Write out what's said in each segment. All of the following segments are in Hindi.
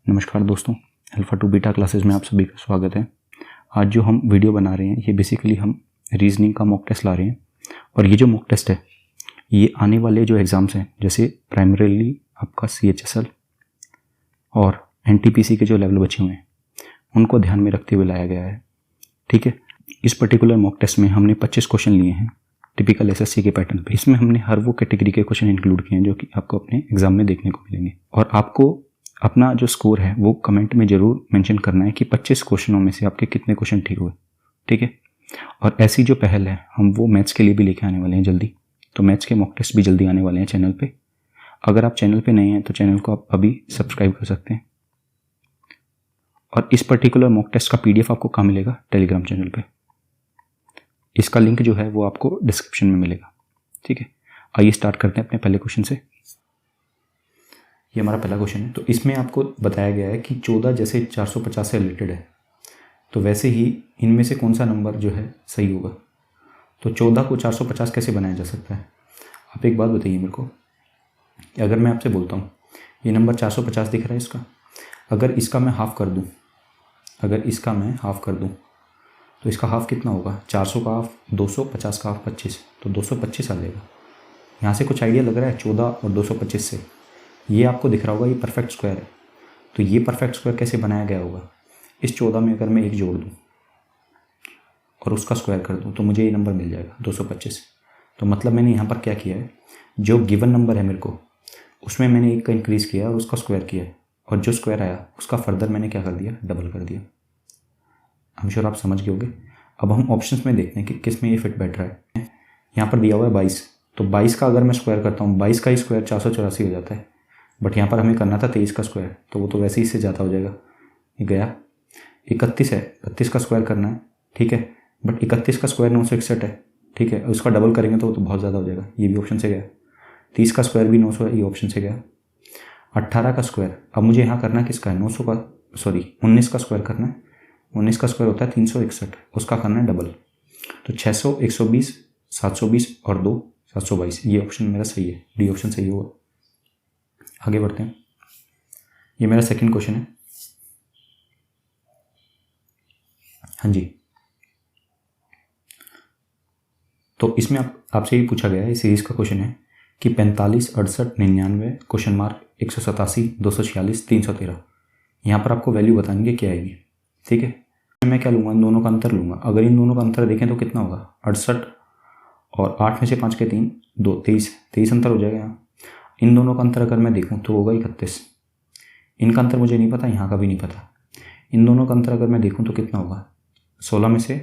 नमस्कार दोस्तों, अल्फ़ा टू बीटा क्लासेस में आप सभी का स्वागत है। आज जो हम वीडियो बना रहे हैं ये बेसिकली हम रीजनिंग का मॉक टेस्ट ला रहे हैं। और ये जो मॉक टेस्ट है ये आने वाले जो एग्ज़ाम्स हैं जैसे प्राइमरीली आपका CHSL और NTPC के जो लेवल बचे हुए हैं उनको ध्यान में रखते हुए लाया गया है। ठीक है, इस पर्टिकुलर मॉक टेस्ट में हमने 25 क्वेश्चन लिए हैं टिपिकल SSC के पैटर्न पे। इसमें हमने हर वो कैटेगरी के क्वेश्चन इंक्लूड किए हैं जो कि आपको अपने एग्जाम में देखने को मिलेंगे। और आपको अपना जो स्कोर है वो कमेंट में ज़रूर मेंशन करना है कि 25 क्वेश्चनों में से आपके कितने क्वेश्चन ठीक हुए। ठीक है, और ऐसी जो पहल है हम वो मैथ्स के लिए भी लेके आने वाले हैं जल्दी। तो मैथ्स के मॉक टेस्ट भी जल्दी आने वाले हैं चैनल पे। अगर आप चैनल पे नए हैं तो चैनल को आप अभी सब्सक्राइब कर सकते हैं। और इस पर्टिकुलर मॉक टेस्ट का PDF आपको कहाँ मिलेगा? टेलीग्राम चैनल पे। इसका लिंक जो है वो आपको डिस्क्रिप्शन में मिलेगा। ठीक है, आइए स्टार्ट करते हैं अपने पहले क्वेश्चन से। ये हमारा पहला क्वेश्चन है। तो इसमें आपको बताया गया है कि 14 जैसे 450 से रिलेटेड है तो वैसे ही इनमें से कौन सा नंबर जो है सही होगा। तो 14 को 450 कैसे बनाया जा सकता है? आप एक बात बताइए मेरे को कि अगर मैं आपसे बोलता हूँ ये नंबर 450 दिख रहा है इसका, अगर इसका मैं हाफ़ कर दूँ, तो इसका हाफ़ कितना होगा? 400 का हाफ़ 200, 50 का हाफ़ 25, तो 225 आ जाएगा। यहाँ से कुछ आइडिया लग रहा है 14 और 225 से? ये आपको दिख रहा होगा ये परफेक्ट स्क्वायर है। तो ये परफेक्ट स्क्वायर कैसे बनाया गया होगा? इस 14 में अगर मैं एक जोड़ दूँ और उसका स्क्वायर कर दूँ तो मुझे ये नंबर मिल जाएगा 225। तो मतलब मैंने यहाँ पर क्या किया है, जो गिवन नंबर है मेरे को उसमें मैंने एक का इंक्रीज़ किया और उसका स्क्वायर किया है, और जो स्क्वायर आया उसका फर्दर मैंने क्या कर दिया? डबल कर दिया। हम श्योर आप समझ गए होंगे। अब हम ऑप्शंस में देखते हैं कि किस में ये फिट बैठ रहा है। यहाँ पर दिया हुआ है 22, तो 22 का अगर मैं स्क्वायर करता हूँ 22 का ही स्क्वायर 484 हो जाता है। बट यहाँ पर हमें करना था 23 का स्क्वायर, तो वो तो वैसे ही इससे ज़्यादा हो जाएगा। ये गया। 31 है, 32 का स्क्वायर करना है। ठीक है, बट 31 का स्क्वायर 961 है। ठीक है, उसका डबल करेंगे तो वो तो बहुत ज़्यादा हो जाएगा। ये भी ऑप्शन से गया। 30 का स्क्वायर भी 900 है, ये ऑप्शन से गया। 18 का स्क्वायर, अब मुझे यहाँ करना है किसका है? 19 का स्क्वायर करना है। 19 का स्क्वायर होता है 361, उसका करना है डबल। तो 600, 120, 720 और 2 722। ये ऑप्शन मेरा सही है, डी ऑप्शन सही होगा। आगे बढ़ते हैं। ये मेरा सेकंड क्वेश्चन है। हाँ जी, तो इसमें आपसे ये पूछा गया है, इस सीरीज का क्वेश्चन है कि 45, 68, 99, क्वेश्चन मार्क 187, 246, 313। यहाँ पर आपको वैल्यू बतानी है क्या आएगी। ठीक है, मैं क्या लूँगा? इन दोनों का अंतर लूँगा। अगर इन दोनों का अंतर देखें तो कितना होगा? 68 और 8 में से 5 के 3, 2, 23 अंतर हो जाएगा यहाँ। इन दोनों का अंतर अगर मैं देखूँ तो होगा 31। इनका अंतर मुझे नहीं पता, यहाँ का भी नहीं पता। इन दोनों का अंतर अगर मैं देखूँ तो कितना होगा? 16 में से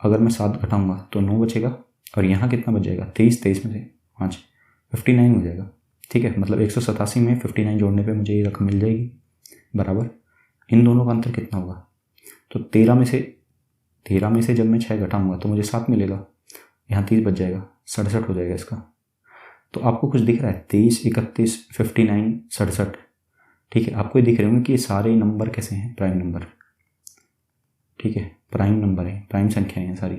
अगर मैं 7 घटाऊँगा तो 9 बचेगा, और यहाँ कितना बच जाएगा? 23 में से 5 59 हो जाएगा। ठीक है, मतलब 187 में 59 जोड़ने पे मुझे ये रकम मिल जाएगी बराबर। इन दोनों का अंतर कितना होगा? तो 13 में से जब मैं 6 घटाऊँगा तो मुझे 7 मिलेगा, यहाँ 30 बच जाएगा, 67 हो जाएगा इसका। तो आपको कुछ दिख रहा है? 23, 31, 59, 67। ठीक है, आपको ये दिख रहे होंगे कि ये सारे नंबर कैसे हैं? Prime number. ठीक है, प्राइम नंबर है, प्राइम संख्याएं हैं सारी।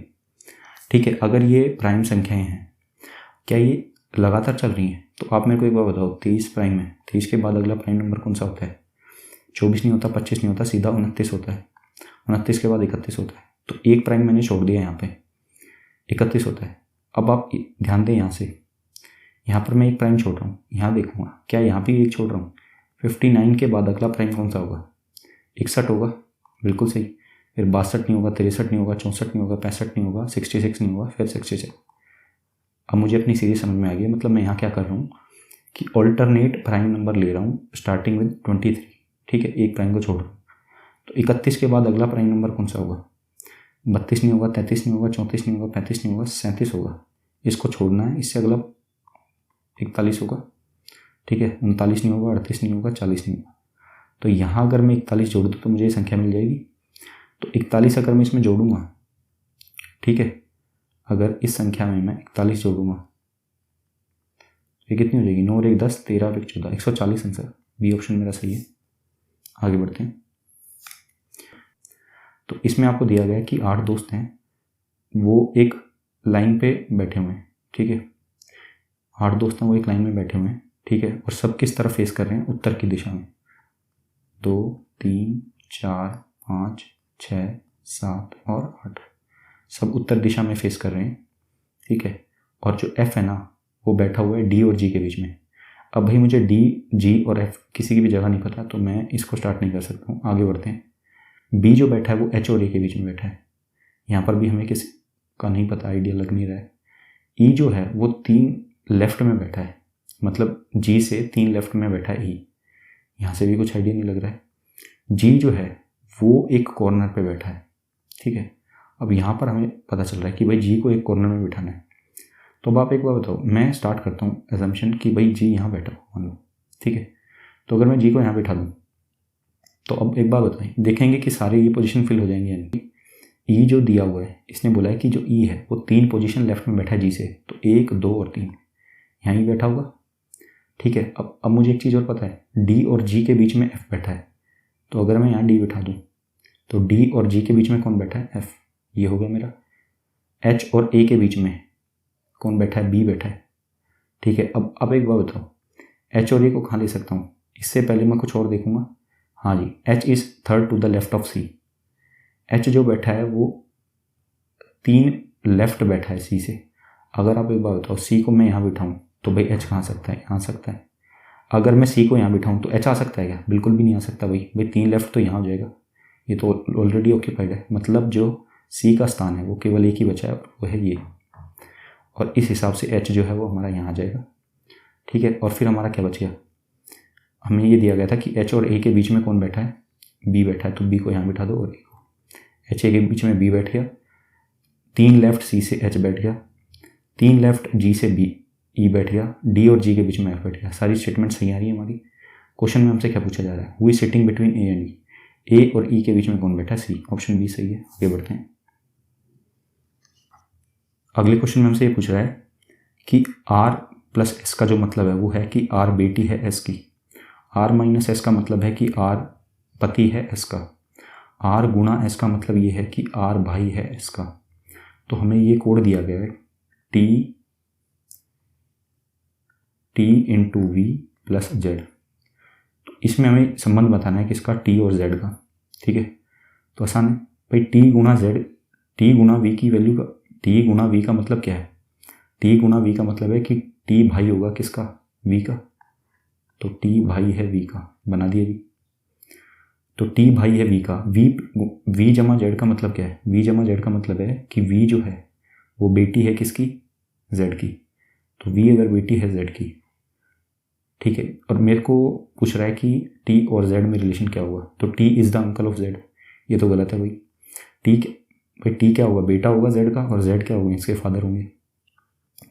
ठीक है, अगर ये प्राइम संख्याएं हैं, क्या ये लगातार चल रही हैं? तो आप मेरे को एक बार बताओ, 23 प्राइम है, 23 के बाद अगला प्राइम नंबर कौन सा होता है? 24 नहीं होता, 25 नहीं होता, सीधा 29 होता है। 29 के बाद 31 होता है। तो एक प्राइम मैंने छोड़ दिया यहाँ पे, 31 होता है। अब आप ध्यान दें, यहाँ पर मैं एक प्राइम छोड़ रहा हूँ, यहाँ देखूँगा क्या यहाँ भी एक छोड़ रहा हूँ। 59 के बाद अगला प्राइम कौन सा होगा? 61 होगा, बिल्कुल सही। फिर 62 नहीं होगा, 63 नहीं होगा, 64 नहीं होगा, 65 नहीं होगा, 66 नहीं होगा, फिर 66। अब मुझे अपनी सीरीज समझ में आ गई। मतलब मैं यहाँ क्या कर रहा हूँ कि ऑल्टरनेट प्राइम नंबर ले रहा हूँ स्टार्टिंग विद 23। ठीक है, एक प्राइम को छोड़ रहा हूँ। तो 31 के बाद अगला प्राइम नंबर कौन सा होगा? 32 नहीं होगा, 33 नहीं होगा, 34 नहीं होगा, 35 नहीं होगा, 37 होगा। इसको छोड़ना है, इससे अगला 41 होगा। ठीक है, 39 नहीं होगा, 38 नहीं होगा, 40 नहीं होगा। तो यहाँ अगर मैं 41 जोड़ दूँ तो मुझे ये संख्या मिल जाएगी। तो 41 अगर मैं इसमें जोड़ूंगा, ठीक है, अगर इस संख्या में मैं 41 जोड़ूंगा तो ये कितनी हो जाएगी? 9 और 1 10, 13 और 1 14, 140 आंसर। बी ऑप्शन मेरा सही है। आगे बढ़ते हैं। तो इसमें आपको दिया गया है कि 8 दोस्त हैं, वो एक लाइन पे बैठे हुए हैं। ठीक है, 8 दोस्त हैं, वो एक लाइन में बैठे हुए हैं। ठीक है, और सब किस तरफ फेस कर रहे हैं? उत्तर की दिशा में। 2 3 4 5 6 7 और 8 सब उत्तर दिशा में फेस कर रहे हैं, ठीक है। और जो F है ना वो बैठा हुआ है D और G के बीच में। अब भाई मुझे D, G और F किसी की भी जगह नहीं पता, तो मैं इसको स्टार्ट नहीं कर सकता हूँ। आगे बढ़ते हैं। B जो बैठा है वो H और A के बीच में बैठा है। यहाँ पर भी हमें किसी का नहीं पता, आइडिया लग नहीं रहा है। E जो है वो 3 लेफ्ट में बैठा है, मतलब G से 3 लेफ्ट में बैठा है E। यहाँ से भी कुछ आइडिया नहीं लग रहा है। G जो है वो एक कॉर्नर पे बैठा है, ठीक है। अब यहाँ पर हमें पता चल रहा है कि भाई G को एक कॉर्नर में बिठाना है। तो अब आप एक बार बताओ, मैं स्टार्ट करता हूँ एजम्पशन कि भाई G यहाँ बैठा मान लो, ठीक है। तो अगर मैं G को यहाँ बैठा दूँ तो अब एक बार बताएं, देखेंगे कि सारी ये पोजीशन फिल हो जाएंगी। यानी E जो दिया हुआ है, इसने बोला है कि जो E है वो 3 पोजीशन लेफ्ट में बैठा है G से, तो 1 2 और 3 यहाँ ही बैठा होगा, ठीक है। अब मुझे एक चीज़ और पता है, D और G के बीच में F बैठा है। तो अगर मैं यहाँ D बैठा दूँ तो D और G के बीच में कौन बैठा है? F। ये हो गया मेरा। H और A के बीच में कौन बैठा है? B बैठा है, ठीक है। अब एक बार बताओ, H और A को कहाँ ले सकता हूँ? इससे पहले मैं कुछ और देखूंगा। हाँ जी, H is third to the left of C। H जो बैठा है वो 3 लेफ्ट बैठा है C से। अगर आप एक बार बताओ, C को मैं यहाँ बिठाऊँ तो भाई H कहाँ सकता है? यहाँ सकता है। अगर मैं C को यहाँ बिठाऊँ तो H आ सकता है क्या? बिल्कुल भी नहीं आ सकता भाई 3 लेफ्ट तो यहाँ हो जाएगा, ये तो ऑलरेडी ऑक्यूपाइड है। मतलब जो C का स्थान है वो केवल एक ही बचा है, वो है ये। और इस हिसाब से H जो है वो हमारा यहाँ आ जाएगा, ठीक है। और फिर हमारा क्या बच गया? हमें ये दिया गया था कि H और A के बीच में कौन बैठा है? B बैठा है, तो B को यहाँ बिठा दो और A को। H A के बीच में B बैठ गया, 3 लेफ्ट C से H बैठ गया, 3 लेफ्ट G से B E बैठ गया, D और G के बीच में F बैठ गया। सारी स्टेटमेंट सही आ रही है हमारी। क्वेश्चन में हमसे क्या पूछा जा रहा है? Who is sitting between A and E। A और E के बीच में कौन बैठा है? C। ऑप्शन बी सही है। आगे बढ़ते हैं। अगले क्वेश्चन में हमसे ये पूछ रहा है कि R प्लस S का जो मतलब है वो है कि R बेटी है S की। R माइनस S का मतलब है कि R पति है S का। R गुणा S का मतलब ये है कि R भाई है S का। तो हमें ये कोड दिया गया है T into V plus Z। तो इसमें हमें संबंध बताना है किसका? T और Z का, ठीक है। तो आसान है भाई, T गुणा Z, T गुणा V की वैल्यू का, T गुणा V का मतलब क्या है? T गुणा V का मतलब है कि T भाई होगा किसका? V का। तो T भाई है V का, बना दिया जी। तो T भाई है V का। V जमा Z का मतलब क्या है? V जमा Z का मतलब है कि V जो है वो बेटी है किसकी? Z की। तो V अगर बेटी है Z की, ठीक है। और मेरे को पूछ रहा है कि T और Z में रिलेशन क्या होगा? तो T is the uncle of Z। ये तो गलत है भाई। T क्या होगा? बेटा होगा Z का, और Z क्या होगा? इसके फादर होंगे।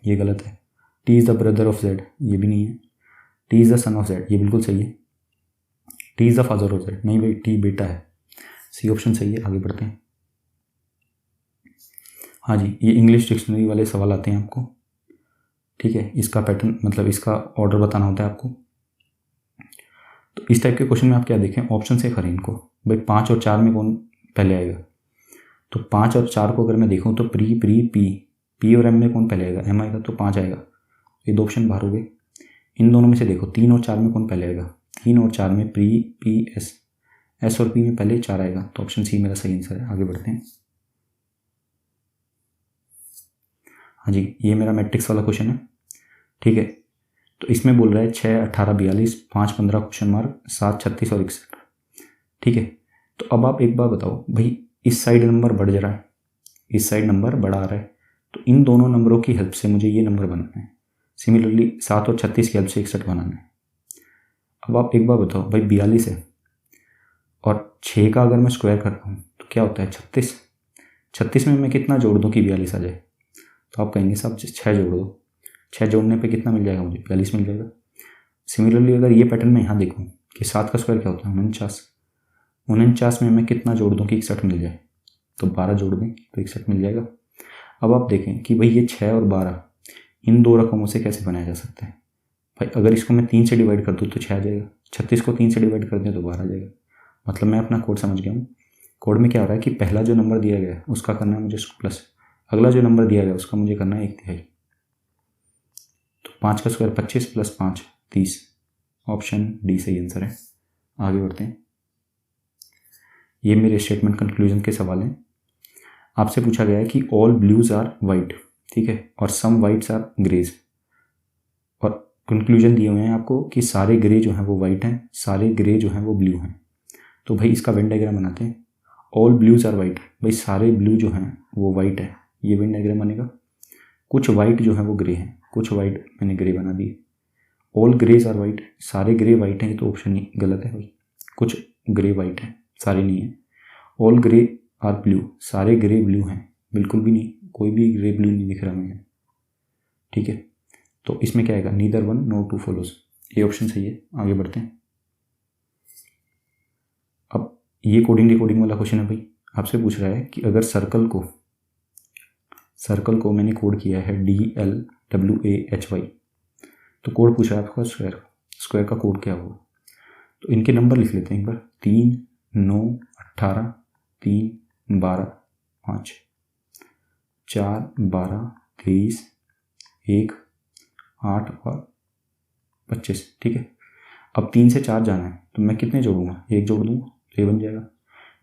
ये गलत है। T is the brother of Z, ये भी नहीं है। T is the son of Z, ये बिल्कुल सही है। T is the father of Z, नहीं भाई, T बेटा है। सी ऑप्शन सही है। आगे बढ़ते हैं। हाँ जी, ये इंग्लिश डिक्शनरी वाले सवाल आते हैं आपको, ठीक है। इसका पैटर्न मतलब इसका ऑर्डर बताना होता है आपको। तो इस टाइप के क्वेश्चन में आप क्या देखें? ऑप्शन से करें इनको भाई, 5 और 4 में कौन पहले आएगा? तो 5 और 4 को अगर मैं देखूँ तो पी और एम में कौन पहले आएगा? एम आएगा, तो 5 आएगा। ये 2 ऑप्शन बाहर हो गए। इन दोनों में से देखो, 3 और 4 में कौन पहले आएगा? 3 और 4 में पी एस और पी में पहले 4 आएगा, तो ऑप्शन सी मेरा सही आंसर है। आगे बढ़ते हैं। हाँ जी, ये मेरा मैट्रिक्स वाला क्वेश्चन है, ठीक है। तो इसमें बोल रहा है 6 18 42 5 15 क्वेश्चन मार्क 7 36 और 61, ठीक है। तो अब आप एक बार बताओ भाई, इस साइड नंबर बढ़ जा रहा है, इस साइड नंबर बढ़ा आ रहा है, तो इन दोनों नंबरों की हेल्प से मुझे ये नंबर बनाना है। सिमिलरली 7 और 36 की हेल्प से 61 बनाना है। अब आप एक बार बताओ भाई, 42 है और 6 का अगर मैं स्क्वायर करता हूँ तो क्या होता है? 36। 36 में मैं कितना जोड़ दूँ कि 42 आ जाए? तो आप कहेंगे साहब 6 जोड़ दो। 6 जोड़ने पे कितना मिल जाएगा मुझे? 42 मिल जाएगा। सिमिलरली अगर ये पैटर्न मैं यहाँ देखूँ कि 7 का स्क्वायर क्या होता है? 49। 49 में मैं कितना जोड़ दूँ कि 61 मिल जाए? तो 12 जोड़ दें तो 61 मिल जाएगा। अब आप देखें कि भाई ये 6 और 12 इन दो रकमों से कैसे बनाया जा सकता है? भाई अगर इसको मैं 3 से डिवाइड कर दूँ तो 6 आ जाएगा, 36 को 3 से डिवाइड कर दें तो 12 आ जाएगा। मतलब मैं अपना कोड समझ गया हूँ। कोड में क्या हो रहा है कि पहला जो नंबर दिया गया है उसका करना है मुझे प्लस, अगला जो नंबर दिया गया उसका मुझे करना है 1/3। तो 5 का स्क्वायर 25 प्लस 5 30। ऑप्शन डी सही आंसर है। आगे बढ़ते हैं। ये मेरे स्टेटमेंट कंक्लूजन के सवाल हैं। आपसे पूछा गया है कि ऑल ब्लूज आर वाइट, ठीक है, और सम वाइट्स आर ग्रेज, और कंक्लूजन दिए हुए हैं आपको कि सारे ग्रे जो हैं वो वाइट हैं, सारे ग्रे जो हैं वो ब्लू हैं। तो भाई इसका वेन डायग्राम बनाते हैं। ऑल ब्लूज आर वाइट, भाई सारे ब्लू जो हैं वो वाइट है, ये वेन डायग्राम बनेगा। कुछ वाइट जो है वो ग्रे हैं, कुछ वाइट मैंने ग्रे बना दिए। ऑल ग्रेज आर वाइट, सारे ग्रे वाइट हैं, तो ऑप्शन नहीं गलत है भाई, कुछ ग्रे वाइट हैं, सारे नहीं है। ऑल ग्रे आर ब्लू, सारे ग्रे ब्लू हैं, बिल्कुल भी नहीं, कोई भी ग्रे ब्लू नहीं दिख रहा मुझे, ठीक है। तो इसमें क्या आएगा, neither one nor two follows, ये ऑप्शन सही है। आगे बढ़ते हैं। अब ये कोडिंग वाला क्वेश्चन है भाई। आपसे पूछ रहा है कि अगर सर्कल को मैंने कोड किया है DLWAHY, तो कोड पूछा है आपका स्क्वायर का कोड क्या होगा। तो इनके नंबर लिख लेते हैं एक बार, 3, 9, 18, 3, 12, 5, 4, 12, 23, 1, 8 और 25, ठीक है। अब 3 से 4 जाना है तो मैं कितने जोड़ूंगा, 1 जोड़ दूंगा तो ये बन जाएगा।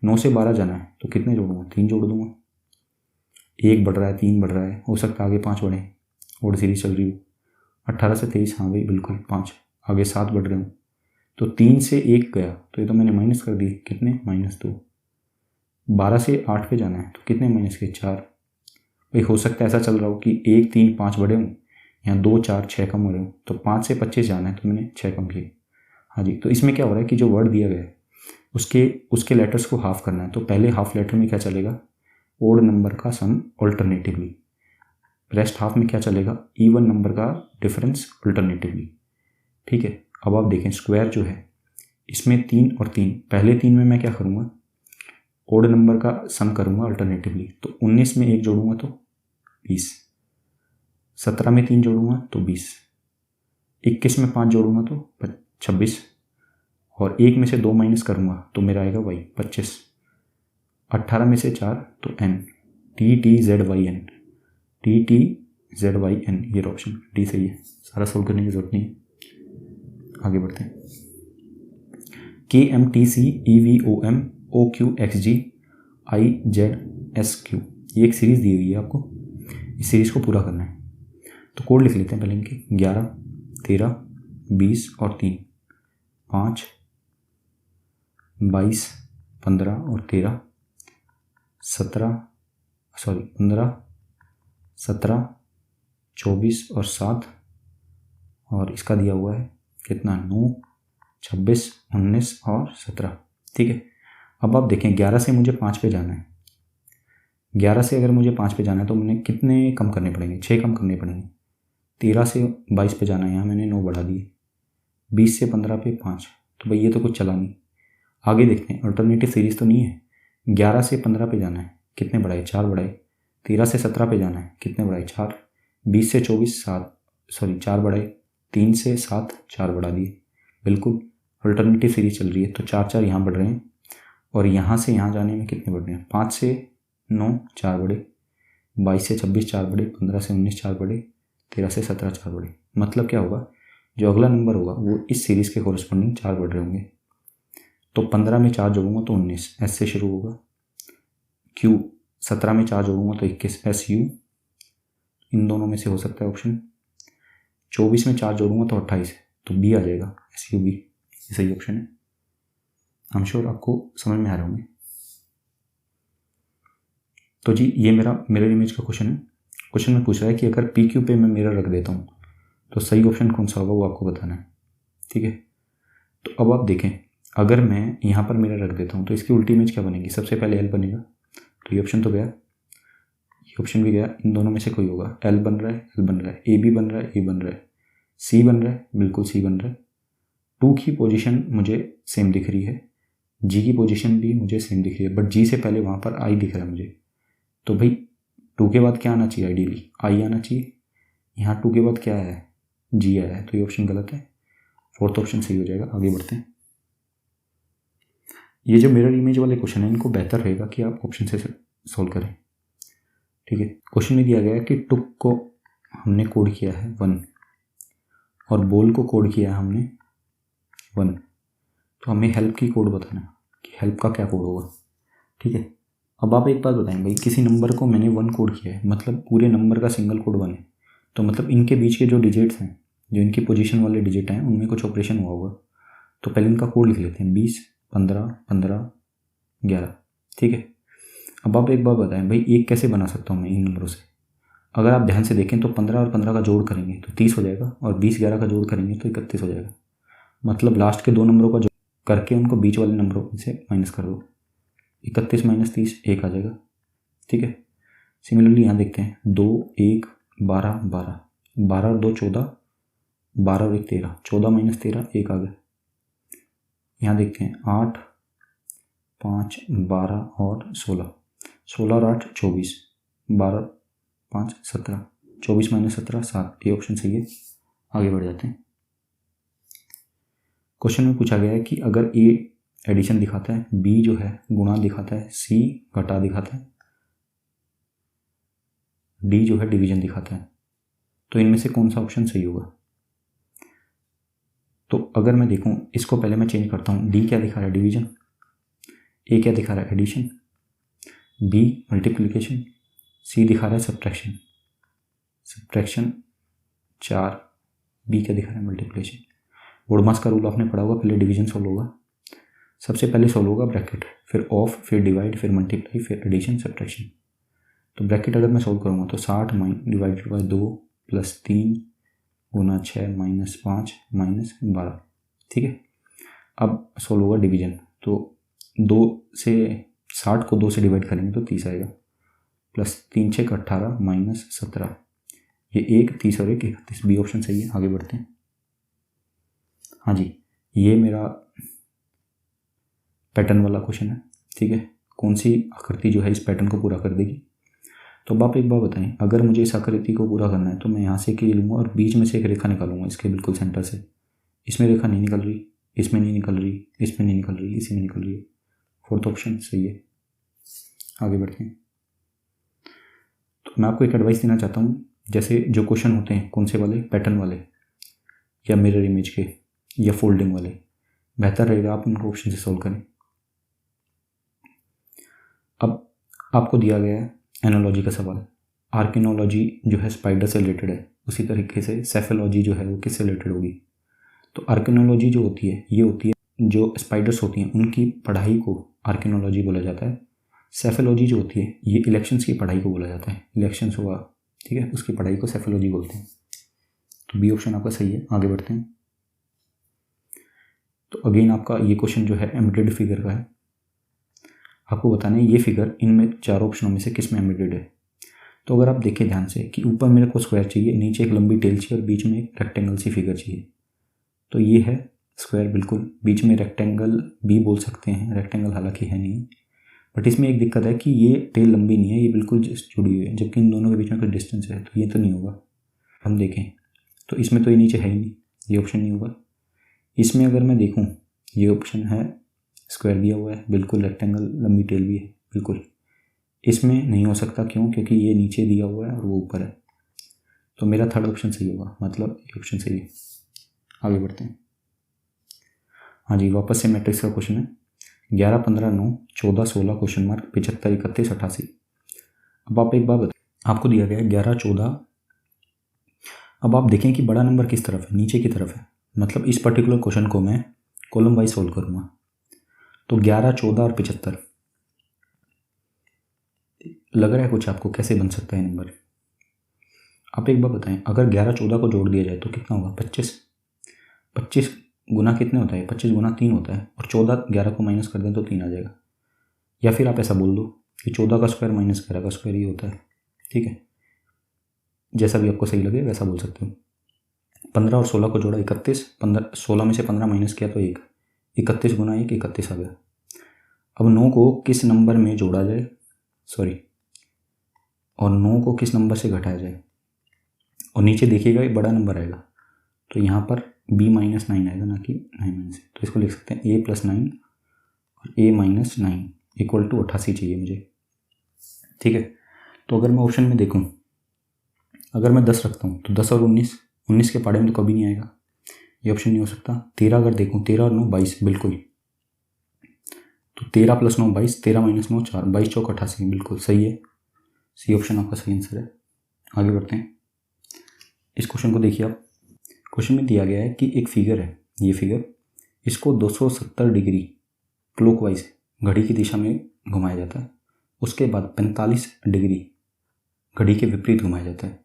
9 से 12 जाना है तो कितने जोड़ूंगा, 3 जोड़ दूंगा। 1 बढ़ रहा है, 3 बढ़ रहा है, हो सकता है आगे 5 बढ़े, और सीरीज चल रही हो। 18 से 23, हाँ भाई बिल्कुल 5, आगे 7 बढ़ रहे हूँ। तो 3 से 1 गया तो ये तो मैंने माइनस कर दिए, कितने, -2। 12 से 8 पे जाना है तो कितने माइनस के, 4। भाई हो सकता है ऐसा चल रहा हो कि 1, 3, 5 बढ़े हूँ, यहाँ 2, 4, 6 कम हो रहे हूँ, तो 5 से 25 जाना है तो मैंने 6 कम किए। हाँ जी, तो इसमें क्या हो रहा है कि जो वर्ड दिया गया है उसके लेटर्स को हाफ करना है। तो पहले हाफ लेटर में क्या चलेगा, ओड नंबर का सम ऑल्टरनेटिवली, रेस्ट हाफ में क्या चलेगा, इवन नंबर का डिफरेंस ऑल्टरनेटिवली, ठीक है। अब आप देखें स्क्वायर जो है इसमें 3 और 3, पहले 3 में मैं क्या करूँगा, ओड नंबर का सम करूँगा अल्टरनेटिवली। तो 19 में 1 जोड़ूंगा तो 20, 17 में 3 जोड़ूंगा तो 20, 21 में 5 जोड़ूंगा तो 26, और 1 में से 2 माइनस करूँगा तो मेरा आएगा y 25, 18 में से 4 तो n, TTZYN, TTZYN, ये ऑप्शन डी सही है। सारा सोल्व करने की जरूरत नहीं है, आगे बढ़ते हैं। KMTCEVOMOQXGIZSQ, ये एक सीरीज़ दी हुई है आपको, इस सीरीज़ को पूरा करना है। तो कोड लिख लेते हैं पहले इनके, 11, 13, 20 और 3, 5, 22, 15 और 13, 15, 17, 24 और 7, और इसका दिया हुआ है कितना, 9, 26, 19 और 17, ठीक है। अब आप देखें 11 से मुझे 5 पे जाना है, 11 से अगर मुझे 5 पे जाना है तो मैंने कितने कम करने पड़ेंगे, 6 कम करने पड़ेंगे। 13 से 22 पे जाना है, यहाँ मैंने 9 बढ़ा दिए। 20 से 15 पे 5, तो भाई ये तो कुछ चला नहीं। आगे देखते हैं, अल्टरनेटिव सीरीज़ तो नहीं है। 11 से 15 पे जाना है, कितने बढ़ाए, 4 बढ़ाए। 13 से 17 पे जाना है, कितने बढ़ाए, 4। 20 से 24 4 बढ़ाए। 3 से 7 4 बढ़ा दिए, बिल्कुल अल्टरनेटिव सीरीज चल रही है। तो 4 4 यहाँ बढ़ रहे हैं, और यहाँ से यहाँ जाने में कितने बढ़ रहे हैं, 5 से 9 4 बढ़े, 22 से 26 4 बढ़े, 15 से 19 4 बढ़े, 13 से 17 4 बढ़े। मतलब क्या होगा, जो अगला नंबर होगा वो इस सीरीज़ के कोरस्पॉन्डिंग 4 बढ़ रहे होंगे। तो 15 में 4 जोड़ूंगा तो 19, एस से शुरू होगा। क्यू 17 में 4 जोड़ूंगा तो 21, SU, इन दोनों में से हो सकता है ऑप्शन। 24 में 4 जोड़ूंगा तो 28, तो बी आ जाएगा, SUB, ये सही ऑप्शन है। आई एम श्योर आपको समझ में आ रहे होंगे। तो जी ये मेरा मिरर इमेज का क्वेश्चन है। क्वेश्चन में पूछ रहा है कि अगर PQ पे मैं मिरर रख देता हूँ तो सही ऑप्शन कौन सा होगा, वो आपको बताना है, ठीक है। तो अब आप देखें, अगर मैं यहाँ पर मिरर रख देता हूँ तो इसकी उल्टी इमेज क्या बनेगी, सबसे पहले L बनेगा। तो ये ऑप्शन तो गया, ये ऑप्शन भी गया, इन दोनों में से कोई होगा। L बन रहा है, L बन रहा है, AB बन रहा है, A बन रहा है, C बन रहा है, बिल्कुल C बन रहा है। 2 की पोजीशन मुझे सेम दिख रही है, G की पोजीशन भी मुझे सेम दिख रही है, बट G से पहले वहाँ पर I दिख रहा है मुझे। तो भाई 2 के बाद क्या आना चाहिए, आइडियली I आना चाहिए। यहाँ 2 के बाद क्या आया है, G आया है, तो ये ऑप्शन गलत है, 4th ऑप्शन सही हो जाएगा। आगे बढ़ते हैं। ये जो मिरर इमेज वाले क्वेश्चन है, इनको बेहतर रहेगा कि आप ऑप्शन से सॉल्व करें, ठीक है। क्वेश्चन में दिया गया है कि टुक को हमने कोड किया है 1 और बॉल को कोड किया है हमने 1, तो हमें हेल्प की कोड बताना है कि हेल्प का क्या कोड होगा। ठीक है। अब आप एक बात बताएं भाई, किसी नंबर को मैंने 1 कोड किया है, मतलब पूरे नंबर का सिंगल कोड 1 है, तो मतलब इनके बीच के जो डिजिट्स हैं, जो इनकी पोजीशन वाले डिजिट हैं, उनमें कुछ ऑपरेशन हुआ होगा। तो पहले इनका कोड लिख लेते हैं, 20, 15, 15, 11। ठीक है। अब आप एक बात बताएं भाई, एक कैसे बना सकता हूँ मैं इन नंबरों से? अगर आप ध्यान से देखें तो 15 और 15 का जोड़ करेंगे तो 30 हो जाएगा, और 20, 11 का जोड़ करेंगे तो 31 हो जाएगा। मतलब लास्ट के 2 नंबरों का जोड़ करके उनको बीच वाले नंबरों से माइनस कर दो, 31 माइनस 30 1 आ जाएगा। ठीक है। सिमिलरली यहाँ देखते हैं, 2, 1, 12, 12, 12 और 2 14, 12 और 1 13, 14 माइनस 13 1 आ गया। यहाँ देखते हैं 8, 5, 12 और 16, 16 और 8 24, 12, 5 17, 24 माइनस 17 7। ये ऑप्शन सही है। आगे बढ़ जाते हैं। क्वेश्चन में पूछा गया है कि अगर ए एडिशन दिखाता है, बी जो है गुणा दिखाता है, सी घटा दिखाता है, डी जो है डिवीजन दिखाता है, तो इनमें से कौन सा ऑप्शन सही होगा? तो अगर मैं देखूं, इसको पहले मैं चेंज करता हूं। डी क्या दिखा रहा है? डिवीजन। ए क्या दिखा रहा है? एडिशन। B multiplication. सी दिखा रहा है सब्ट्रैक्शन। सब्ट्रैक्शन 4। बी क्या दिखा रहा है? मल्टीप्लिकेशन। वुडमास का रूल आपने पढ़ा होगा, पहले डिवीजन सोल्व होगा, सबसे पहले सोल्व होगा ब्रैकेट, फिर ऑफ, फिर डिवाइड, फिर मल्टीप्लाई, फिर एडिशन, सब्ट्रैक्शन। तो ब्रैकेट अगर मैं सोल्व करूँगा तो 60 divided by 2 plus 3 Guna 6 minus 5 minus 12। ठीक है। अब सोल्व होगा डिवीजन, तो 2 से 60 को 2 से डिवाइड करेंगे तो 30 आएगा, प्लस 3 6 18 माइनस 17। ये 1 30 और 1 31। बी ऑप्शन सही है। आगे बढ़ते हैं। हाँ जी, ये मेरा पैटर्न वाला क्वेश्चन है। ठीक है। कौन सी आकृति जो है इस पैटर्न को पूरा कर देगी? तो अब आप एक बात बताएं, अगर मुझे इस आकृति को पूरा करना है तो मैं यहाँ से के लूँगा और बीच में से एक रेखा निकालूंगा, इसके बिल्कुल सेंटर से। इसमें रेखा नहीं निकल रही, इसमें नहीं निकल रही, इसमें नहीं निकल रही, इसी में निकल रही है। फोर्थ ऑप्शन सही है। आगे बढ़ते हैं। तो मैं आपको एक एडवाइस देना चाहता हूँ, जैसे जो क्वेश्चन होते हैं कौन से वाले, पैटर्न वाले या मिरर इमेज के या फोल्डिंग वाले, बेहतर रहेगा आप उनको ऑप्शन से सॉल्व करें। अब आपको दिया गया है एनालॉजी का सवाल। आर्किनोलॉजी जो है स्पाइडर से रिलेटेड है, उसी तरीके से सेफोलॉजी जो है वो किससे रिलेटेड होगी? तो आर्किनोलॉजी जो होती है, ये होती है जो स्पाइडर्स होती हैं उनकी पढ़ाई को आर्किनोलॉजी बोला जाता है। सेफोलॉजी जो होती है ये इलेक्शंस की पढ़ाई को बोला जाता है। इलेक्शंस हुआ, ठीक है, उसकी पढ़ाई को सेफोलॉजी बोलते हैं। तो बी ऑप्शन आपका सही है। आगे बढ़ते हैं। तो अगेन आपका ये क्वेश्चन जो है एम्बेडेड फिगर का है। आपको बताना है ये फिगर इनमें 4 ऑप्शनों में से किस में एम्बेडेड है। तो अगर आप देखें ध्यान से कि ऊपर मेरे को स्क्वायर चाहिए, नीचे एक लंबी टेल चाहिए और बीच में एक रेक्टेंगल सी फिगर चाहिए। तो ये है स्क्वायर, बिल्कुल बीच में रेक्टेंगल भी बोल सकते हैं, रेक्टेंगल हालांकि है नहीं, बट इसमें एक दिक्कत है कि ये टेल लंबी नहीं है, ये बिल्कुल जुड़ी हुई है, जबकि इन दोनों के बीच में कोई डिस्टेंस है, तो ये तो नहीं होगा। हम देखें तो इसमें तो ये नीचे है ही नहीं, ये ऑप्शन नहीं होगा। इसमें अगर मैं देखूँ, ये ऑप्शन है, स्क्वायर दिया हुआ है, बिल्कुल रेक्टेंगल लंबी टेल भी है, बिल्कुल। इसमें नहीं हो सकता, क्यों? क्योंकि ये नीचे दिया हुआ है और वो ऊपर है। तो मेरा थर्ड ऑप्शन सही होगा, मतलब ये ऑप्शन सही है। आगे बढ़ते हैं। हाँ जी, वापस से मैट्रिक्स का क्वेश्चन है। 11 15 9 14 16 क्वेश्चन मार्क 75 31 88। अब आप एक बात बताएं, आपको दिया गया है 11 14। अब आप देखें कि बड़ा नंबर किस तरफ है, नीचे की तरफ है, मतलब इस पर्टिकुलर क्वेश्चन को मैं कॉलम वाइज सोल्व करूँगा। तो 11 14 और 75 लग रहा है कुछ आपको कैसे बन सकता है नंबर? आप एक बार बताएं, अगर 11 14 को जोड़ दिया जाए तो कितना होगा? 25। 25 गुना कितने होता है? 25 गुना 3 होता है, और 14 11 को माइनस कर दें तो 3 आ जाएगा। या फिर आप ऐसा बोल दो कि 14 का स्क्वायर माइनस 11 का स्क्वायर ही होता है। ठीक है, जैसा भी आपको सही लगे वैसा बोल सकते हो। 15 और 16 को जोड़ा 31, 15 16 में से 15 माइनस किया तो 1, 31 गुना 1 31 आ गया। अब 9 को किस नंबर में जोड़ा जाए, और 9 को किस नंबर से घटाया जाए? और नीचे देखिएगा एक बड़ा नंबर आएगा, तो यहाँ पर b माइनस 9 आएगा, ना कि 9 माइनस। तो इसको लिख सकते हैं a प्लस 9 और a माइनस 9 इक्वल टू 88 चाहिए मुझे। ठीक है। तो अगर मैं ऑप्शन में देखूँ, अगर मैं 10 रखता हूँ तो 10 और 19 के पाड़े में तो कभी नहीं आएगा, ये ऑप्शन नहीं हो सकता। 13 अगर देखूँ, 13 और 9 22, बिल्कुल। तो 13 + 9 22, 13 - 9 4, 22 चौक 88, बिल्कुल सही है। सी ऑप्शन आपका सही आंसर है। आगे बढ़ते हैं। इस क्वेश्चन को देखिए आप। क्वेश्चन में दिया गया है कि एक फिगर है, ये फिगर, इसको 270 डिग्री क्लॉकवाइज घड़ी की दिशा में घुमाया जाता है, उसके बाद 45 डिग्री घड़ी के विपरीत घुमाया जाता है।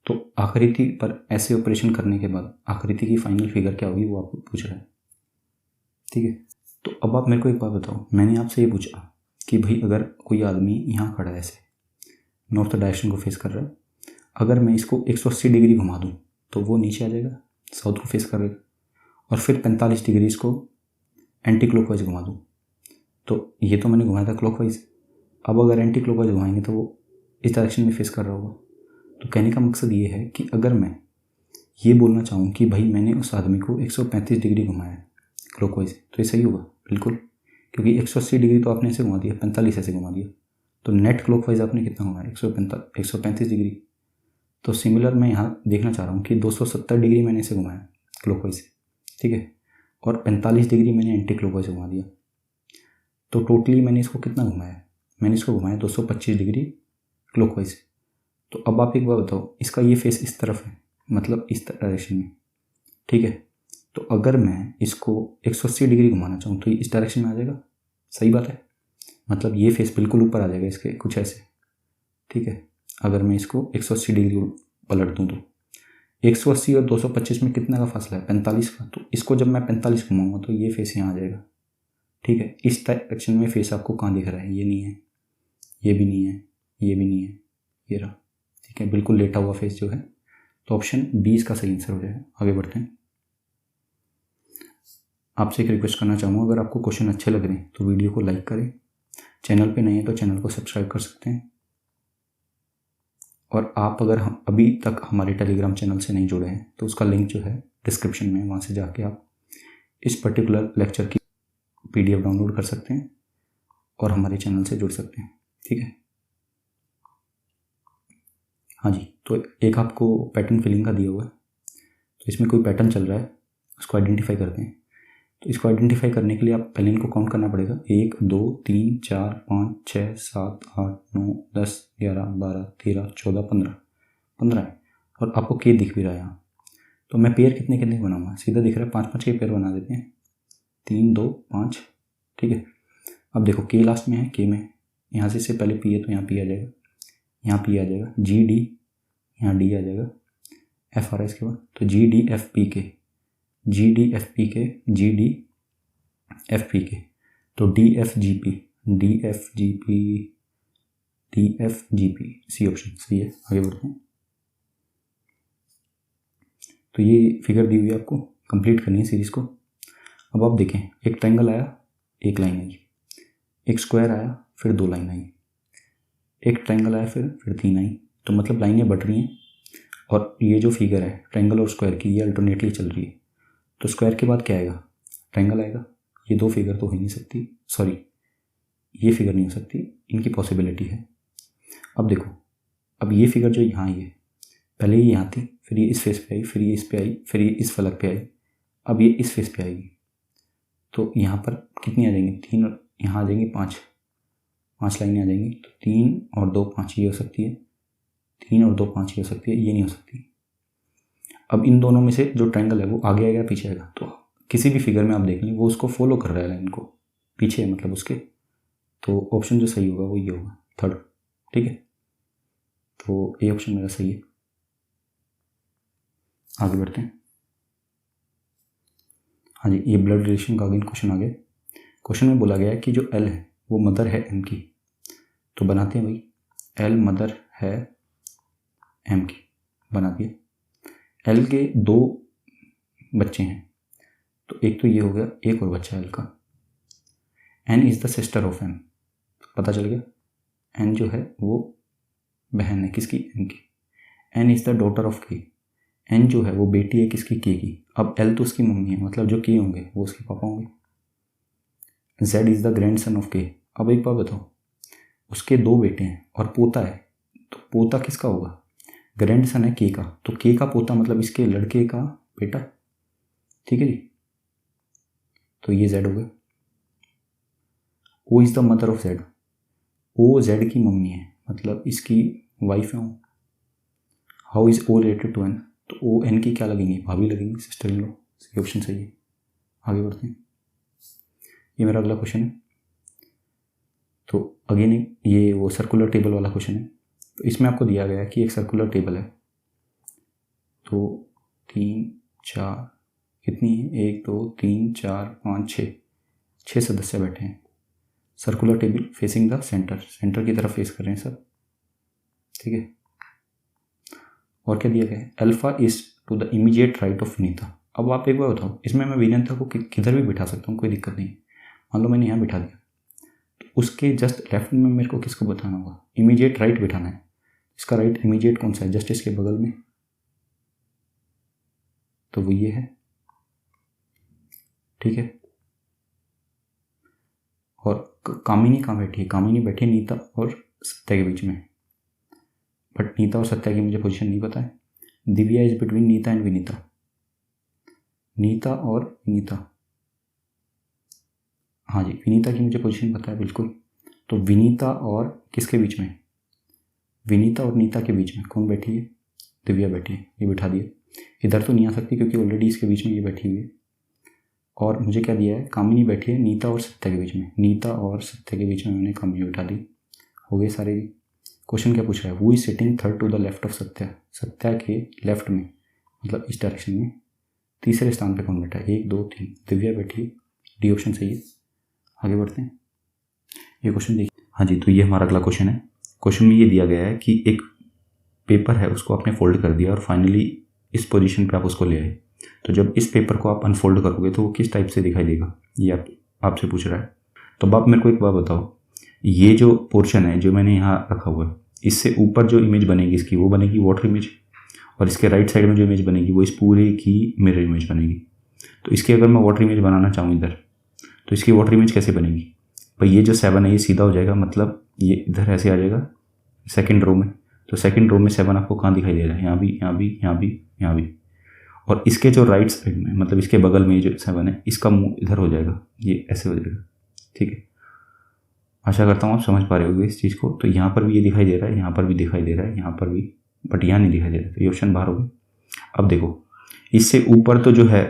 तो आकृति पर ऐसे ऑपरेशन करने के बाद आकृति की फाइनल फिगर क्या होगी वो आपको पूछ रहा है। ठीक है, तो अब आप मेरे को एक बात बताओ, मैंने आपसे ये पूछा कि भाई अगर कोई आदमी यहाँ खड़ा है, ऐसे नॉर्थ डायरेक्शन को फेस कर रहा है, अगर मैं इसको 180 डिग्री घुमा दूँ तो वो नीचे आ जाएगा, साउथ को फेस करेगा, और फिर 45 डिग्री इसको एंटी क्लॉकवाइज घुमा दूँ, तो ये तो मैंने घुमाया था क्लॉकवाइज। अब अगर एंटी क्लॉकवाइज घुमाएंगे तो वो इस डायरेक्शन में फेस कर रहा होगा। तो कहने का मकसद ये है कि अगर मैं ये बोलना चाहूँ कि भाई मैंने उस आदमी को 135 डिग्री घुमाया क्लॉकवाइज, तो ये सही होगा बिल्कुल, क्योंकि 180 डिग्री तो आपने ऐसे घुमा दिया, 45 ऐसे घुमा दिया, तो नेट क्लॉकवाइज आपने कितना घुमाया 135 डिग्री। तो सिमिलर मैं यहाँ देखना चाह रहा हूँ कि 270 डिग्री मैंने इसे घुमाया क्लॉकवाइज, ठीक है, और 45 डिग्री मैंने एंटी क्लॉकवाइज घुमा दिया, तो टोटली मैंने इसको कितना घुमाया, मैंने इसको घुमाया 225 डिग्री क्लॉकवाइज। तो अब आप एक बार बताओ, इसका ये फेस इस तरफ है, मतलब इस डायरेक्शन में, ठीक है, तो अगर मैं इसको 180 डिग्री घुमाना चाहूँ तो ये इस डायरेक्शन में आ जाएगा, सही बात है, मतलब ये फेस बिल्कुल ऊपर आ जाएगा इसके, कुछ ऐसे, ठीक है। अगर मैं इसको 180 डिग्री पलट दूँ तो 180 और 225 में कितना का फासला है, 45 का, तो इसको जब मैं 45 घुमाऊँगा तो ये फेस यहाँ आ जाएगा, ठीक है। इस डायरेक्शन में फेस आपको कहाँ दिख रहा है, ये नहीं है, ये भी नहीं है, ये भी नहीं है, ये रहा, ठीक है, बिल्कुल लेटा हुआ फेस जो है। तो ऑप्शन 20 का सही आंसर हो जाएगा। आगे बढ़ते हैं। आपसे एक रिक्वेस्ट करना चाहूँगा, अगर आपको क्वेश्चन अच्छे लग रहे हैं तो वीडियो को लाइक करें, चैनल पे नए हैं तो चैनल को सब्सक्राइब कर सकते हैं, और आप अगर हम अभी तक हमारे टेलीग्राम चैनल से नहीं जुड़े हैं तो उसका लिंक जो है डिस्क्रिप्शन में, वहाँ से जाके आप इस पर्टिकुलर लेक्चर की PDF डाउनलोड कर सकते हैं और हमारे चैनल से जुड़ सकते हैं, ठीक है। हाँ जी, तो एक आपको पैटर्न फिलिंग का दिया हुआ है, तो इसमें कोई पैटर्न चल रहा है, उसको आइडेंटिफाई करते हैं। तो इसको आइडेंटिफाई करने के लिए आप पहले इनको काउंट करना पड़ेगा, 1 2 3 4 5 6 7 8 9 10 11 12 13 14 15 है, और आपको के दिख भी रहा है यहाँ। तो मैं पेयर कितने कितने बनाऊंगा, सीधा दिख रहा है 5 5 के पेयर बना देते हैं, 3 2 5, ठीक है। अब देखो के लास्ट में है, के में यहाँ से पहले पी है तो यहाँ पी आ जाएगा, यहाँ पी आ जाएगा, जी डी, यहाँ डी आ जाएगा, एफ आ रहा है इसके बाद, तो जी डी एफ पी के, जी डी एफ पी के, जी डी एफ पी के, तो D F G P, D F G P, D F G P, C option सही है। आगे बढ़ते हैं। तो ये फिगर दी हुई है, आपको कंप्लीट करनी है सीरीज़ को। अब आप देखें, एक ट्रायंगल आया, एक लाइन आई, एक स्क्वायर आया, फिर 2 लाइन आई, एक ट्रायंगल आया, फिर 3 आई, तो मतलब लाइनें बढ़ रही हैं, और ये जो फिगर है ट्रायंगल और स्क्वायर की, ये अल्टरनेटली चल रही है। तो स्क्वायर के बाद क्या आएगा, ट्रायंगल आएगा। ये 2 फिगर तो हो ही नहीं सकती, सॉरी ये फिगर नहीं हो सकती, इनकी पॉसिबिलिटी है। अब देखो, अब ये फिगर जो यहाँ आई है, पहले ये यहाँ थी, फिर ये इस फेस पे आई, फिर ये इस पे आई, फिर ये इस फलक पे आई, अब ये इस फेस पे आएगी। तो यहाँ पर कितनी आ जाएंगी, 3, और यहाँ आ जाएंगी 5 लाइनें आ जाएंगी। तो 3 और 2 5 ये हो सकती है, 3 और 2 5 ये हो सकती है, ये नहीं हो सकती। अब इन दोनों में से जो ट्रायंगल है वो आगे आएगा पीछे आएगा, तो किसी भी फिगर में आप देख लें वो उसको फॉलो कर रहा है लाइन को, पीछे है मतलब उसके, तो ऑप्शन जो सही होगा वो ये होगा, 3rd, ठीक है। तो ये ऑप्शन मेरा सही है। आगे बढ़ते हैं। हाँ जी, ये ब्लड रिलेशन का अगेन क्वेश्चन आ गया। क्वेश्चन में बोला गया है कि जो एल है वो मदर है एम की, तो बनाते हैं भाई, एल मदर है एम की, बना दिया। एल के 2 बच्चे हैं, तो एक तो ये हो गया, एक और बच्चा एल का। N is the sister of M, पता चल गया, एन जो है वो बहन है किसकी, एम की। N is the daughter of K, N जो है वो बेटी है किसकी, के की। अब एल तो उसकी मम्मी है, मतलब जो के होंगे वो उसके पापा होंगे। Z is the grand son of के। अब एक बात बताओ, उसके 2 बेटे हैं और पोता है, तो पोता किसका होगा, ग्रैंड सन है के का, तो के का पोता मतलब इसके लड़के का बेटा, ठीक है जी। तो ये जेड हो गया। O is the mother of Z, O Z की मम्मी है, मतलब इसकी वाइफ है वो। How is O related to N, तो ओ एन की क्या लगेंगी, भाभी लगेंगी, सिस्टर इन लॉ। सही ऑप्शन सही है। आगे बढ़ते हैं, ये मेरा अगला क्वेश्चन है। तो अगेन ये वो सर्कुलर टेबल वाला क्वेश्चन है। तो इसमें आपको दिया गया है कि एक सर्कुलर टेबल है, तो 3 4 कितनी है, 1 2 3 4 5 6 सदस्य बैठे हैं। Circular table facing the centre, centre की तरफ फेस कर रहे हैं सब, ठीक है। और क्या दिया गया है, alpha is to the immediate right of Vinita. अब आप एक बार बताओ, इसमें मैं विनीता को किधर भी बिठा सकता हूँ, कोई दिक्कत नहीं। मान लो मैंने यहाँ बिठा दिया, तो उसके जस्ट लेफ्ट में मेरे को किसको बताना होगा, इमीडिएट राइट बिठाना है। इसका राइट इमीडिएट कौन सा है, जस्ट इसके बगल में, तो वो ये है, ठीक है। और कामिनी कहाँ बैठी है, कामिनी बैठी है नीता और सत्या के बीच में, बट नीता और सत्या की मुझे पोजीशन नहीं पता है। Divya is between Nita and Vinita, Nita और विनीता, हाँ जी विनीता की मुझे पोजीशन पता है बिल्कुल। तो विनीता और किसके बीच में, विनीता और नीता के बीच में कौन बैठी है, दिव्या बैठी है, ये बिठा दिया। इधर तो नहीं आ सकती क्योंकि ऑलरेडी इसके बीच में ये बैठी हुई है। और मुझे क्या दिया है, कामिनी बैठी है नीता और सत्या के बीच में, नीता और सत्या के बीच में मैंने कामिनी बिठा दी। हो गए सारे। क्वेश्चन क्या पूछ रहा है, who is sitting third to the left of Satya, Satya के लेफ्ट में, मतलब इस डायरेक्शन में तीसरे स्थान पे कौन बैठा है, 1 2 3 दिव्या बैठी है। डी ऑप्शन सही है। आगे बढ़ते हैं, ये क्वेश्चन देखिए। हाँ जी, तो ये हमारा अगला क्वेश्चन है। क्वेश्चन में ये दिया गया है कि एक पेपर है, उसको आपने फोल्ड कर दिया और फाइनली इस पोजीशन पे आप उसको ले आए। तो जब इस पेपर को आप अनफोल्ड करोगे तो वो किस टाइप से दिखाई देगा, ये आपसे पूछ रहा है। तो अब आप मेरे को एक बात बताओ, ये जो पोर्शन है जो मैंने यहाँ रखा हुआ है, इससे ऊपर जो इमेज बनेगी इसकी, वो बनेगी वाटर इमेज, और इसके राइट साइड में जो इमेज बनेगी वो इस पूरे की मिरर इमेज बनेगी। तो इसकी अगर मैं वाटर इमेज बनाना चाहूँ इधर, तो इसकी वाटर इमेज कैसे बनेगी भाई, ये जो 7 है ये सीधा हो जाएगा, मतलब ये इधर ऐसे आ जाएगा सेकंड रो में। तो सेकंड रो में 7 आपको कहाँ दिखाई दे रहा है, यहाँ भी, यहाँ भी, यहाँ भी, यहाँ भी। और इसके जो राइट साइड में, मतलब इसके बगल में जो 7 है, इसका मुंह इधर हो जाएगा, ये ऐसे हो जाएगा, ठीक है। आशा करता हूँ आप समझ पा रहे होंगे इस चीज़ को। तो यहाँ पर भी ये दिखाई दे रहा है, यहाँ पर भी दिखाई दे रहा है, यहाँ पर भी, बट यहाँ नहीं दिखाई दे रहा, तो ये ऑप्शन बाहर हो गया। अब देखो, इससे ऊपर तो जो है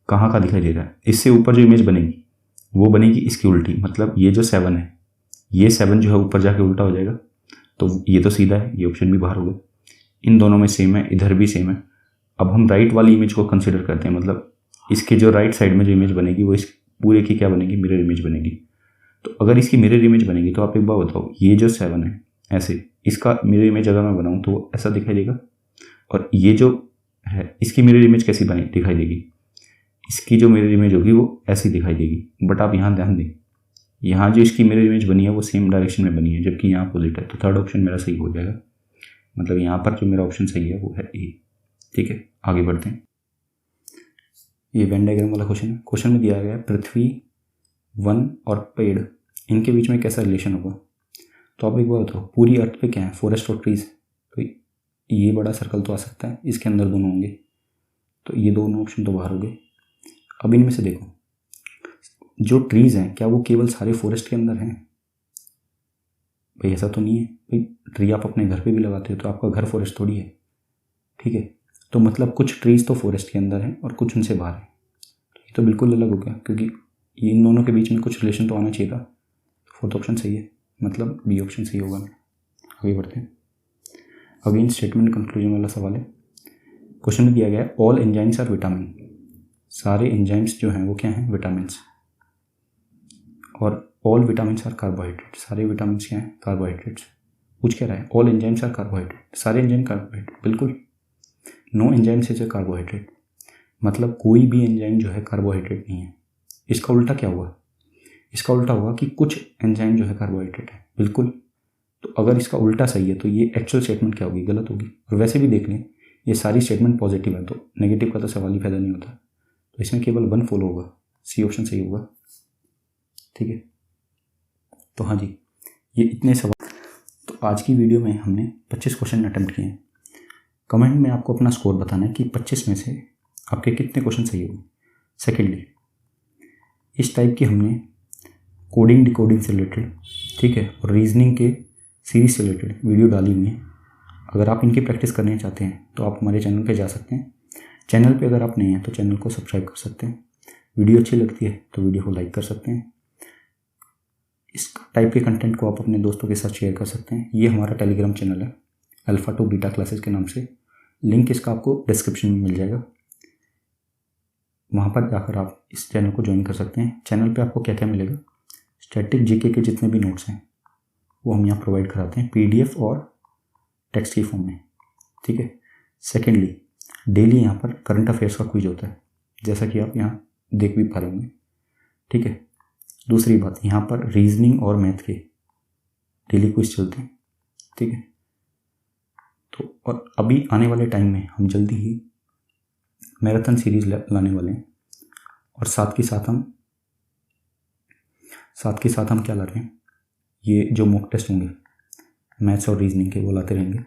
कहाँ का दिखाई दे रहा है, इससे ऊपर जो इमेज बनेगी वो बनेगी इसकी उल्टी, मतलब ये जो 7 है, ये 7 जो है ऊपर जाके उल्टा हो जाएगा। तो ये तो सीधा है, ये ऑप्शन भी बाहर हो गया। इन दोनों में सेम है, इधर भी सेम है। अब हम राइट वाली इमेज को कंसिडर करते हैं, मतलब इसके जो राइट साइड में जो इमेज बनेगी वो इस पूरे की क्या बनेगी, मिरर इमेज बनेगी। तो अगर इसकी मिरर इमेज बनेगी तो आप एक बार बताओ, ये जो 7 है ऐसे, इसका मिरर इमेज अगर मैं बनाऊँ तो ऐसा दिखाई देगा, और ये जो है इसकी मिरर इमेज कैसी बनी दिखाई देगी, इसकी जो मिरर इमेज होगी वो ऐसी दिखाई देगी। बट आप यहाँ ध्यान दें, यहाँ जो इसकी मिरर इमेज बनी है वो सेम डायरेक्शन में बनी है, जबकि यहाँ अपोजिट है। तो थर्ड ऑप्शन मेरा सही हो जाएगा, मतलब यहाँ पर जो मेरा ऑप्शन सही है वो है ए, ठीक है। आगे बढ़ते हैं, ये वेन डायग्राम वाला क्वेश्चन है। क्वेश्चन में दिया गया है पृथ्वी, वन और पेड़, इनके बीच में कैसा रिलेशन होगा। तो आप एक बार बताओ, पूरी अर्थ पे क्या है, फॉरेस्ट और ट्रीज, तो ये बड़ा सर्कल तो आ सकता है, इसके अंदर दोनों होंगे, तो ये दोनों ऑप्शन तो बाहर हो गए। अब इनमें से देखो, जो ट्रीज हैं क्या वो केवल सारे फॉरेस्ट के अंदर हैं भाई, ऐसा तो नहीं है भाई। ट्री आप अपने घर पे भी लगाते हो तो आपका घर फॉरेस्ट थोड़ी है, ठीक है। तो मतलब कुछ ट्रीज तो फॉरेस्ट के अंदर हैं और कुछ उनसे बाहर है, ये तो बिल्कुल अलग हो गया, क्योंकि ये इन दोनों के बीच में कुछ रिलेशन तो आना चाहिए था। फोर्थ ऑप्शन सही है, मतलब बी ऑप्शन सही होगा। आगे बढ़ते हैं, अगेन स्टेटमेंट कंक्लूजन वाला सवाल है। क्वेश्चन में दिया गया है ऑल एंजाइम्स आर विटामिन, सारे एंजाइम्स जो हैं वो क्या हैं, विटामिन्स। और ऑल विटामिन्स आर कार्बोहाइड्रेट, सारे विटामिन्स क्या हैं, कार्बोहाइड्रेट्स। पूछ क्या रहा है, ऑल एंजाइम्स आर कार्बोहाइड्रेट, सारे एंजाइम कार्बोहाइड्रेट, बिल्कुल। No enzymes is a carbohydrate, मतलब कोई भी एंजाइम जो है कार्बोहाइड्रेट नहीं है। इसका उल्टा क्या हुआ, इसका उल्टा हुआ कि कुछ एंजाइम जो है कार्बोहाइड्रेट है, बिल्कुल। तो अगर इसका उल्टा सही है तो ये एक्चुअल स्टेटमेंट क्या होगी, गलत होगी। और वैसे भी देख लें, ये सारी स्टेटमेंट पॉजिटिव है, तो नेगेटिव का तो सवाल ही पैदा नहीं होता। तो इसमें केवल 1 फॉलो होगा, सी ऑप्शन सही होगा, ठीक है। तो हाँ जी, ये इतने सवाल। तो आज की वीडियो में हमने 25 क्वेश्चन अटेम्प्ट किए हैं। कमेंट में आपको अपना स्कोर बताना है कि 25 में से आपके कितने क्वेश्चन सही हुए। सेकेंडली, इस टाइप की हमने कोडिंग डिकोडिंग से रिलेटेड, ठीक है, और रीजनिंग के सीरीज से रिलेटेड वीडियो डाली हुई हैं। अगर आप इनकी प्रैक्टिस करना चाहते हैं तो आप हमारे चैनल पे जा सकते हैं। चैनल पे अगर आप नए हैं तो चैनल को सब्सक्राइब कर सकते हैं। वीडियो अच्छी लगती है तो वीडियो को लाइक कर सकते हैं। इस टाइप के कंटेंट को आप अपने दोस्तों के साथ शेयर कर सकते हैं। ये हमारा टेलीग्राम चैनल है अल्फ़ा टू बीटा क्लासेस के नाम से। लिंक इसका आपको डिस्क्रिप्शन में मिल जाएगा, वहाँ पर जाकर आप इस चैनल को ज्वाइन कर सकते हैं। चैनल पे आपको क्या क्या मिलेगा, स्टैटिक जीके के जितने भी नोट्स हैं वो हम यहाँ प्रोवाइड कराते हैं पीडीएफ और टेक्स्ट की फॉर्म में, ठीक है। सेकेंडली, डेली यहाँ पर करंट अफेयर्स का क्विज होता है, जैसा कि आप यहाँ देख भी पा रहे होंगे, ठीक है। दूसरी बात, यहाँ पर रीजनिंग और मैथ के डेली क्विज चलते हैं, ठीक है। तो और अभी आने वाले टाइम में हम जल्दी ही मैराथन सीरीज लाने वाले हैं, और साथ के साथ हम क्या ला रहे हैं, ये जो मॉक टेस्ट होंगे मैथ्स और रीजनिंग के वो लाते रहेंगे।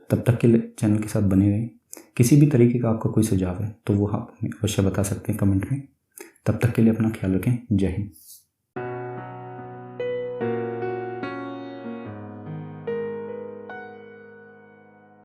तब तक के लिए चैनल के साथ बने रहें। किसी भी तरीके का आपका कोई सुझाव है तो वो आप अवश्य बता सकते हैं कमेंट में। तब तक के लिए अपना ख्याल रखें। जय हिंद।